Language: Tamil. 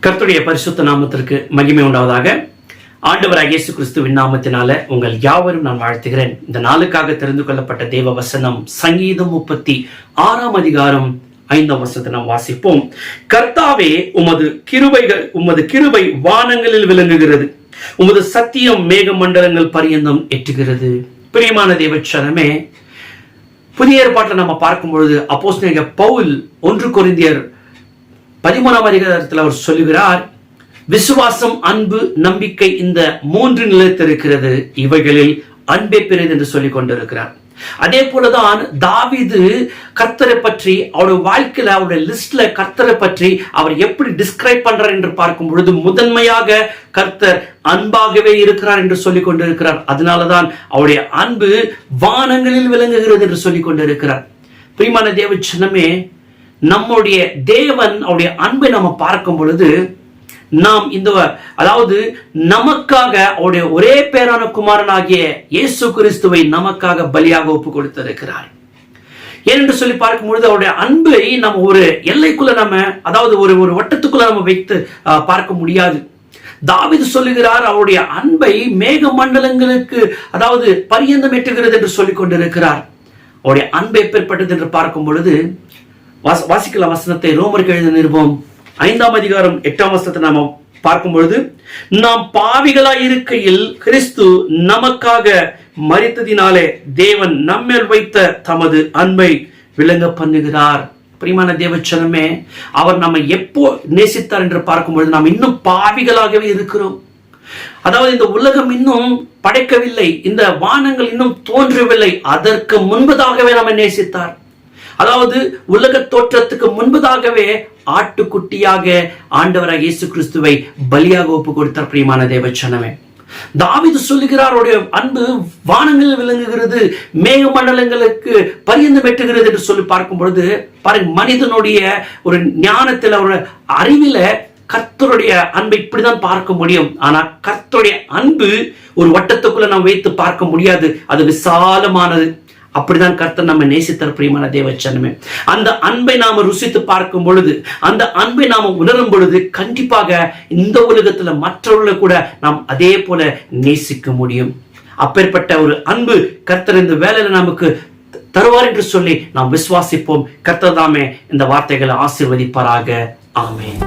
கர்த்தருடைய பரிசுத்த நாமத்திற்கு மகிமை உண்டாவதாக. ஆண்டவராகிய இயேசு கிறிஸ்துவின் நாமத்தினால உங்கள் யாவரும் நான் வாழ்த்துகிறேன். இந்த நாளுக்காக தெரிந்து கொள்ளப்பட்ட தேவ வசனம் சங்கீதம் 36 அதிகாரம் 5 வசனத்தை நாம் வாசிப்போம். கர்த்தாவே, உமது கிருபை வானங்களில் விளங்குகிறது, உமது சத்தியம் மேக மண்டலங்கள் பரியந்தம் எட்டுகிறது. பிரியமான தேவச்சனமே, புதிய ஏற்பாட்டில் நம்ம பார்க்கும் பொழுது அப்போஸ்தலனாகிய பவுல் 1 கொரிந்தியர் 13 அதிகாரத்தில் அவர் சொல்லுகிறார், விசுவாசம், அன்பு, நம்பிக்கை இந்த 3 நிலைத்திருக்கிறது, இவைகளில் அன்பே பெரியது என்று சொல்லிக் கொண்டிருக்கிறார். அதே போலதான் தாவீது கர்த்தரை பற்றி அவருடைய வாழ்க்கையில, அவருடைய லிஸ்ட்ல கர்த்தரை பற்றி அவர் எப்படி டிஸ்கிரைப் பண்றார் என்று பார்க்கும் பொழுது முதன்மையாக கர்த்தர் அன்பாகவே இருக்கிறார் என்று சொல்லிக் கொண்டிருக்கிறார். அதனாலதான் அவருடைய அன்பு வானங்களில் விளங்குகிறது என்று சொல்லிக் கொண்டிருக்கிறார். பிரியமான தேவ ஜனமே, நம்முடைய தேவன் அவருடைய அன்பை நம்ம பார்க்கும் பொழுது நாம் நமக்காக அவருடைய ஒரே பேரான குமாரனாகிய இயேசு கிறிஸ்துவை நமக்காக பலியாக ஒப்பு கொடுத்திருக்கிறார். ஏனென்று சொல்லி பார்க்கும் பொழுது அவருடைய அன்பை நம்ம ஒரு எல்லைக்குள்ள ஒரு வட்டத்துக்குள்ள நம்ம வைத்து பார்க்க முடியாது. தாவீது சொல்லுகிறார், அவருடைய அன்பை மேக மண்டலங்களுக்கு பரியந்தம் எட்டுகிறது என்று சொல்லிக் கொண்டிருக்கிறார். அவருடைய அன்பை எப்பேற்பட்டது என்று பார்க்கும் பொழுது வாசிக்கலாம் வசனத்தை. ரோமருக்கு எழுதின நிருபம் 5 அதிகாரம் 8 வசனத்தை நாம பார்க்கும் பொழுது, நாம் பாவிகளாய் இருக்கையில் கிறிஸ்து நமக்காக மரித்ததினாலே தேவன் நம்மேல் வைத்த தமது அன்பை விளங்க பண்ணுகிறார். பிரியமான தேவச்சனமே, அவர் நம்மை எப்போ நேசித்தார் என்று பார்க்கும் பொழுது நாம் இன்னும் பாவிகளாகவே இருக்கிறோம். இந்த உலகம் இன்னும் படைக்கவில்லை, இந்த வானங்கள் இன்னும் தோன்றவில்லை, அதற்கு முன்பதாகவே நம்மை நேசித்தார். உலக தோற்றத்துக்கு முன்பதாகவே ஆட்டுக்குட்டியாக ஆண்டவராக இயேசு கிறிஸ்துவை பலியாக ஒப்பு கொடுத்தார். பிரியமான தேவச்சனமே, தாவீது சொல்லுகிறார், அவருடைய அன்பு வானங்களில் விளங்குகிறது, மேக மண்டலங்களுக்கு பரியந்தம் எட்டுகிறது என்று சொல்லி பார்க்கும் பொழுது பாருங்க, மனிதனுடைய ஒரு ஞானத்தில், அவருடைய அறிவில கர்த்தருடைய அன்பை இப்படிதான் பார்க்க முடியும். ஆனா கர்த்தருடைய அன்பு ஒரு வட்டத்துக்குள்ள நாம் வைத்து பார்க்க முடியாது, அது விசாலமானது. அப்படிதான் கர்த்தர் நம்ம நேசித்தார். பிரியமான தேவச்சனமே, அந்த அன்பை நாம ருசித்து பார்க்கும் பொழுது, அந்த அன்பை நாம உணரும் பொழுது கண்டிப்பாக இந்த உலகத்துல மற்றவர்களை கூட நாம் அதே போல நேசிக்க முடியும். அப்பேற்பட்ட ஒரு அன்பு கர்த்தர் இந்த வேலையில நமக்கு தருவார் என்று சொல்லி நாம் விசுவாசிப்போம். கர்த்தர் தாமே இந்த வார்த்தைகளை ஆசீர்வதிப்பாராக. ஆமென்.